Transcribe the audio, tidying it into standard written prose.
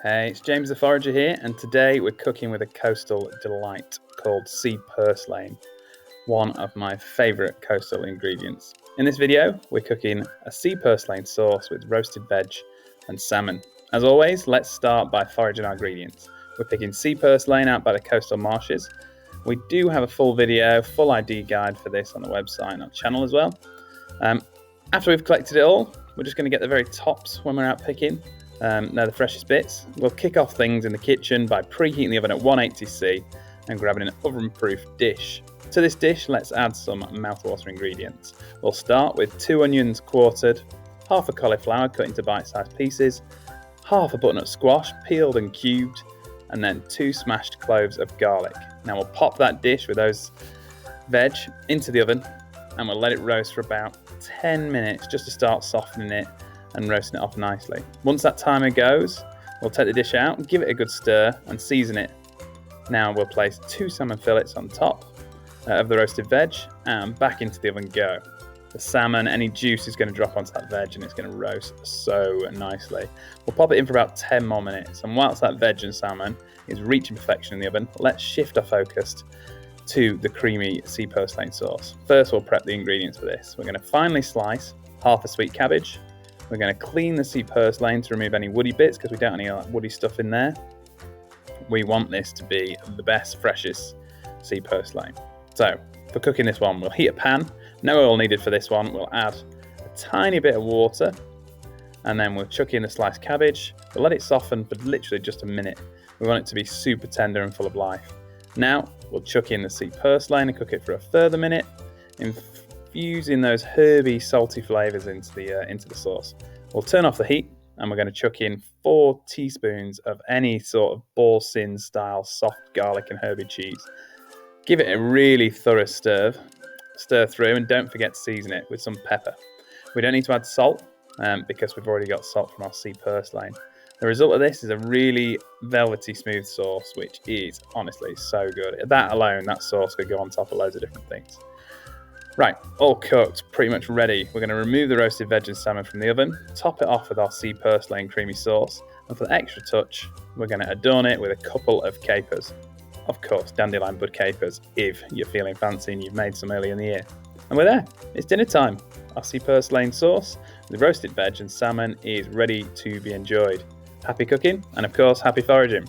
Hey, it's James the Forager here, and today we're cooking with a coastal delight called Sea Purslane, one of my favourite coastal ingredients. In this video, we're cooking a Sea Purslane sauce with roasted veg and salmon. As always, let's start by foraging our ingredients. We're picking sea purslane out by the coastal marshes. We do have a full video, full ID guide for this on the website and our channel as well. After we've collected it all, we're just going to get the very tops when we're out picking. They're the freshest bits. We'll kick off things in the kitchen by preheating the oven at 180°C and grabbing an oven-proof dish. To this dish, let's add some mouthwatering ingredients. We'll start with 2 onions quartered, half a cauliflower cut into bite-sized pieces, half a butternut squash peeled and cubed, and then 2 smashed cloves of garlic. Now we'll pop that dish with those veg into the oven and we'll let it roast for about 10 minutes just to start softening it and roasting it off nicely. Once that timer goes, we'll take the dish out, give it a good stir and season it. Now we'll place 2 salmon fillets on top of the roasted veg and back into the oven go. The salmon, any juice is going to drop onto that veg and it's going to roast so nicely. We'll pop it in for about 10 more minutes, and whilst that veg and salmon is reaching perfection in the oven, let's shift our focus to the creamy sea purslane sauce. First, we'll prep the ingredients for this. We're going to finely slice half a sweet cabbage. We're going to clean the sea purslane to remove any woody bits because we don't want any woody stuff in there. We want this to be the best, freshest sea purslane. So for cooking this one, we'll heat a pan. No oil needed for this one. We'll add a tiny bit of water and then we'll chuck in the sliced cabbage. We'll let it soften for literally just a minute. We want it to be super tender and full of life. Now we'll chuck in the sea purslane and cook it for a further minute, infusing those herby, salty flavours into the sauce. We'll turn off the heat and we're going to chuck in 4 teaspoons of any sort of boursin style soft garlic and herby cheese. Give it a really thorough stir through, and don't forget to season it with some pepper. We don't need to add salt because we've already got salt from our sea purslane. The result of this is a really velvety smooth sauce, which is honestly so good. That alone, that sauce could go on top of loads of different things. Right, all cooked, pretty much ready. We're going to remove the roasted veg and salmon from the oven, top it off with our Sea Purslane creamy sauce, and for the extra touch, we're going to adorn it with a couple of capers. Of course, dandelion bud capers, if you're feeling fancy and you've made some early in the year. And we're there. It's dinner time. Our Sea Purslane sauce with roasted veg and salmon is ready to be enjoyed. Happy cooking, and of course, happy foraging.